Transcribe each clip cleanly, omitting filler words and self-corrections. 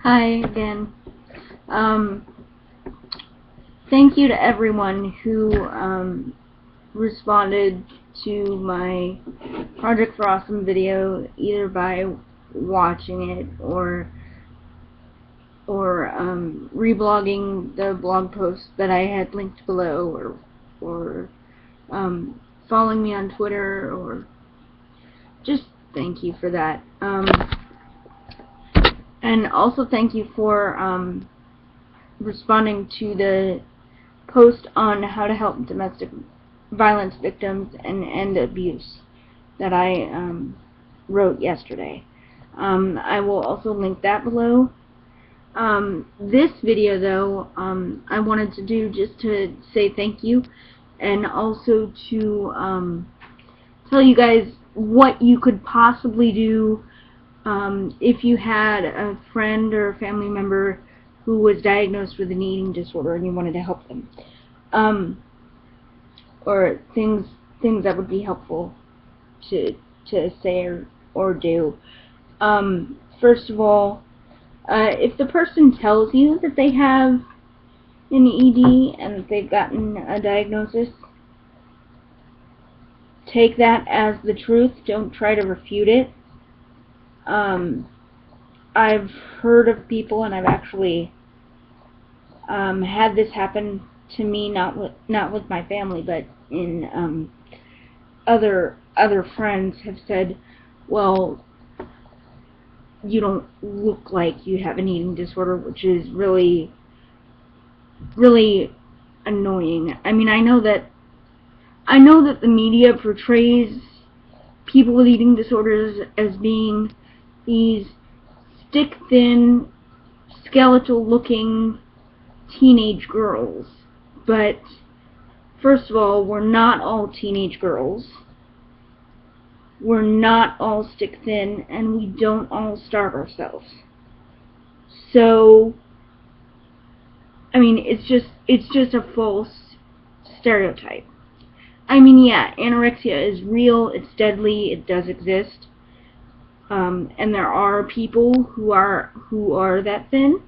Hi again. Um, Thank you to everyone who responded to my Project for Awesome video, either by watching it or reblogging the blog post that I had linked below, or following me on Twitter, or just thank you for that. And also thank you for responding to the post on how to help domestic violence victims and end abuse that I wrote yesterday. I will also link that below. This video, though, I wanted to do just to say thank you, and also to tell you guys what you could possibly do if you had a friend or a family member who was diagnosed with an eating disorder and you wanted to help them, or things that would be helpful to say or do. First of all, if the person tells you that they have an ED and that they've gotten a diagnosis, take that as the truth. Don't try to refute it. I've heard of people, and I've actually had this happen to me, not with my family, but in other friends have said, well, you don't look like you have an eating disorder, which is really annoying. I mean, I know that the media portrays people with eating disorders as being these stick-thin, skeletal-looking teenage girls. But first of all, we're not all teenage girls. We're not all stick-thin, and we don't all starve ourselves. So, I mean, it's just a false stereotype. I mean, yeah, anorexia is real, it's deadly, it does exist. And there are people who are that thin,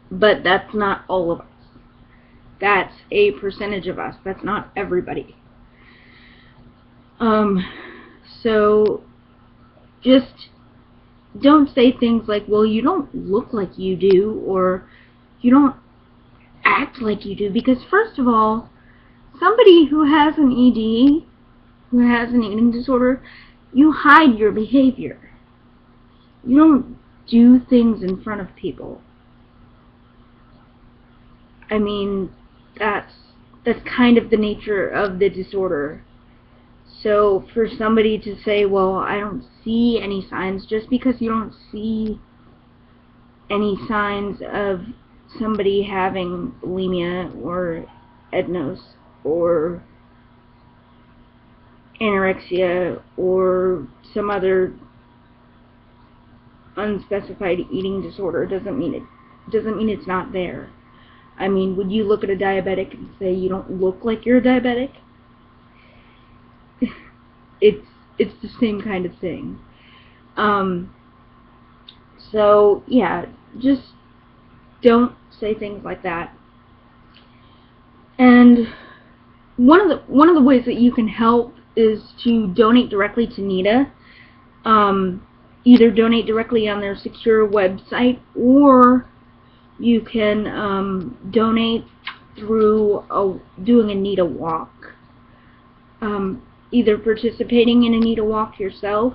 but that's not all of us. That's a percentage of us. That's not everybody. So just don't say things like, well, you don't look like you do, or you don't act like you do, because first of all, somebody who has an ED, who has an eating disorder, you hide your behavior. You don't do things in front of people. I mean, that's kind of the nature of the disorder. So for somebody to say, well, I don't see any signs, just because you don't see any signs of somebody having bulimia or EDNOS or anorexia or some other unspecified eating disorder, doesn't mean it's not there. I mean, would you look at a diabetic and say you don't look like you're a diabetic? It's the same kind of thing. So yeah, just don't say things like that. And one of the ways that you can help is to donate directly to NEDA. Either donate directly on their secure website, or you can donate through doing a NEDA walk. Either participating in a NEDA walk yourself,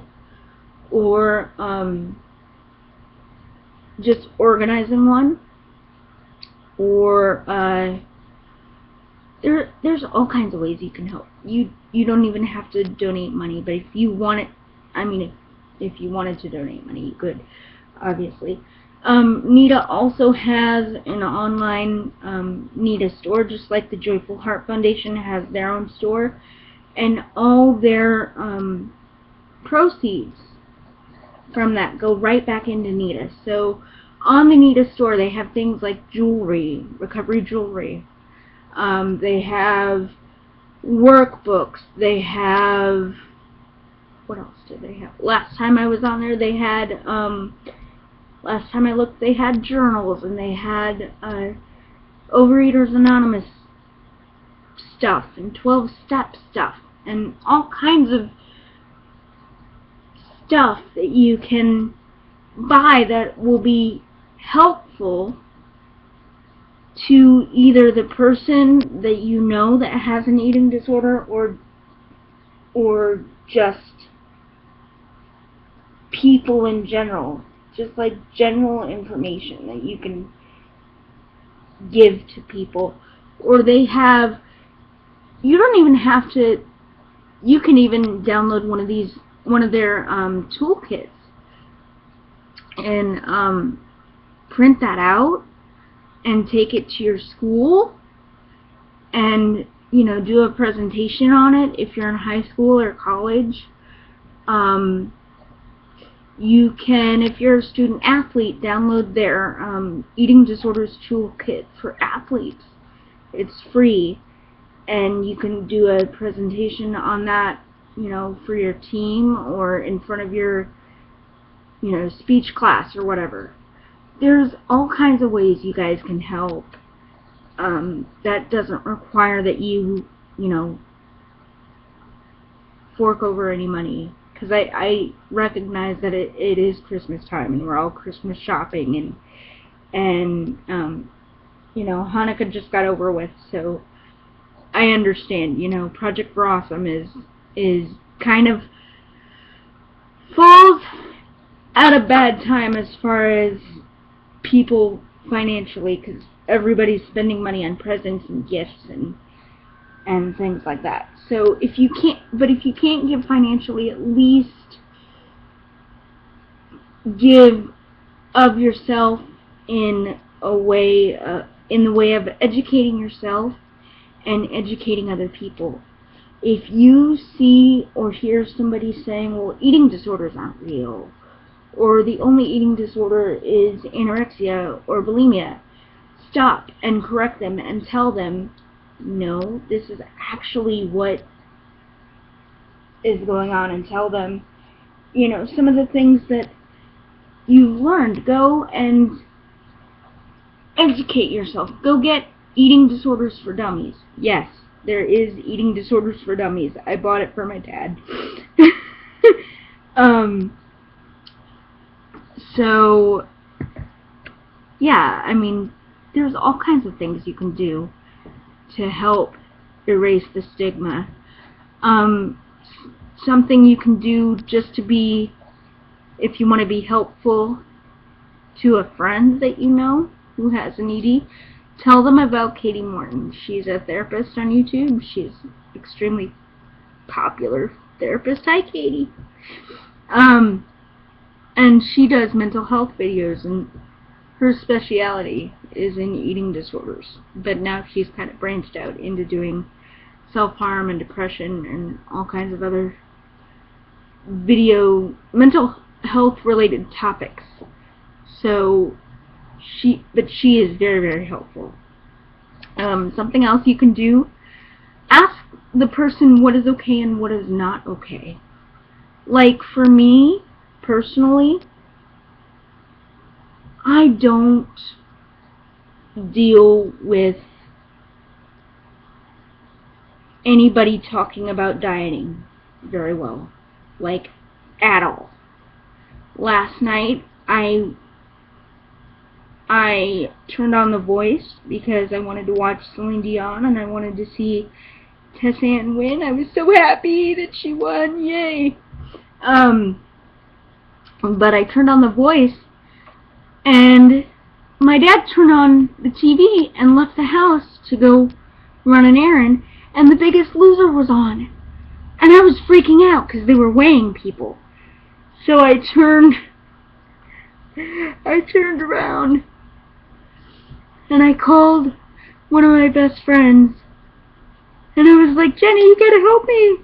or just organizing one, or there's all kinds of ways you can help. You don't even have to donate money, but if you want it, I mean, if you wanted to donate money, you could, obviously. NEDA also has an online NEDA store, just like the Joyful Heart Foundation has their own store, and all their proceeds from that go right back into NEDA. So on the NEDA store, they have things like jewelry, recovery jewelry. They have workbooks. They have, what else did they have? Last time I was on there, they had Last time I looked, they had journals, and they had Overeaters Anonymous stuff, and 12-step stuff, and all kinds of stuff that you can buy that will be helpful to either the person that you know that has an eating disorder, or just people in general. Just like general information that you can give to people. Or they have, you don't even have to, you can even download one of their toolkits and print that out and take it to your school and, you know, do a presentation on it if you're in high school or college. You can, if you're a student athlete, download their eating disorders toolkit for athletes. It's free, and you can do a presentation on that, you know, for your team or in front of your, you know, speech class or whatever. There's all kinds of ways you guys can help. That doesn't require that you know, fork over any money. Because I recognize that it is Christmas time, and we're all Christmas shopping, and you know, Hanukkah just got over with, so I understand. You know, Project for Awesome is kind of falls at a bad time as far as people financially, because everybody's spending money on presents and gifts and things like that. So if you can't give financially, at least give of yourself in a way, in the way of educating yourself and educating other people. If you see or hear somebody saying, well, eating disorders aren't real, or the only eating disorder is anorexia or bulimia, stop and correct them and tell them, no, this is actually what is going on, and tell them, you know, some of the things that you've learned. Go and educate yourself. Go get Eating Disorders for Dummies. Yes, there is Eating Disorders for Dummies. I bought it for my dad. So, yeah, I mean, there's all kinds of things you can do to help erase the stigma. Something you can do just to be, if you want to be helpful to a friend that you know who has an ED, tell them about Katie Morton. She's a therapist on YouTube. She's extremely popular therapist. Hi, Katie. And she does mental health videos, and her speciality is in eating disorders. But now she's kind of branched out into doing self-harm and depression and all kinds of other mental health related topics. So she is very, very helpful. Something else you can do, ask the person what is okay and what is not okay. Like for me, personally, I don't deal with anybody talking about dieting very well, like at all. Last night I turned on The Voice because I wanted to watch Celine Dion and I wanted to see Tess Ann win. I was so happy that she won, yay! But I turned on The Voice, and my dad turned on the TV and left the house to go run an errand, and The Biggest Loser was on. And I was freaking out because they were weighing people. So I turned around and I called one of my best friends, and I was like, Jenny, you gotta help me,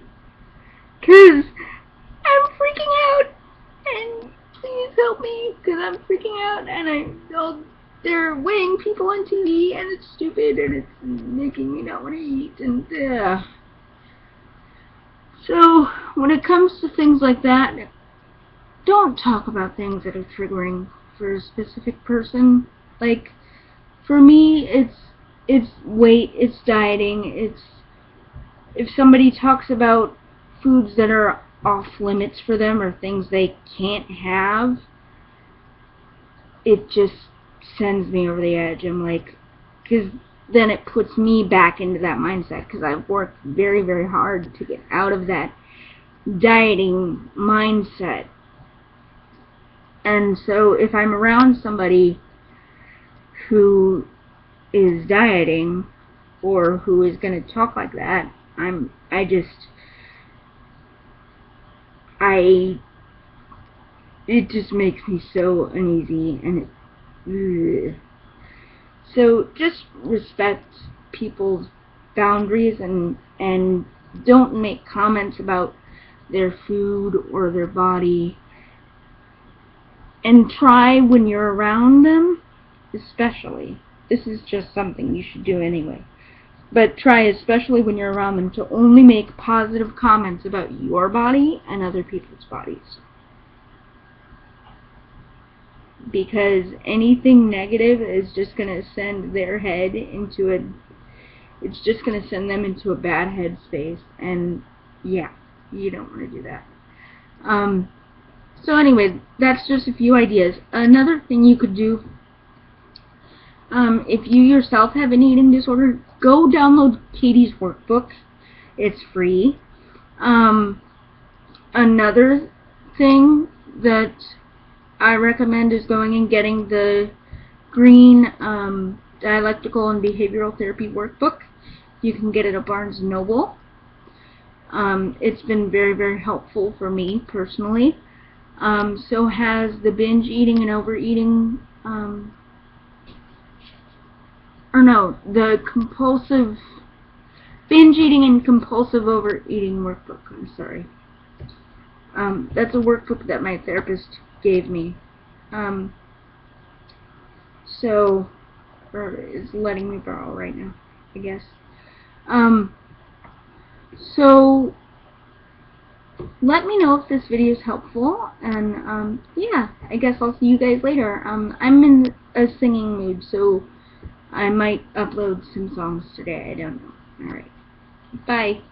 because I'm freaking out, and please help me, because I'm freaking out, and they're weighing people on TV, and it's stupid, and it's making me not want to eat, and So when it comes to things like that, don't talk about things that are triggering. for a specific person. Like, for me, it's weight, it's dieting, it's if somebody talks about foods that are off limits for them or things they can't have, it just sends me over the edge. I'm like, because then it puts me back into that mindset, because I've worked very, very hard to get out of that dieting mindset. And so if I'm around somebody who is dieting or who is going to talk like that, it just makes me so uneasy, and ugh. So just respect people's boundaries, and don't make comments about their food or their body. And try when you're around them, especially, this is just something you should do anyway, but try, especially when you're around them, to only make positive comments about your body and other people's bodies. Because anything negative is just going to send their head into it's just going to send them into a bad headspace, and yeah, you don't want to do that. So anyway, that's just a few ideas. Another thing you could do, if you yourself have an eating disorder, go download Katie's workbook. It's free. Another thing that I recommend is going and getting the green dialectical and behavioral therapy workbook. You can get it at Barnes & Noble. It's been very, very helpful for me personally. So has the binge eating and overeating, the compulsive binge eating and compulsive overeating workbook. I'm sorry. That's a workbook that my therapist gave me. Or is letting me borrow right now, I guess. So let me know if this video is helpful, and yeah, I guess I'll see you guys later. I'm in a singing mood, so I might upload some songs today. I don't know. Alright. Bye.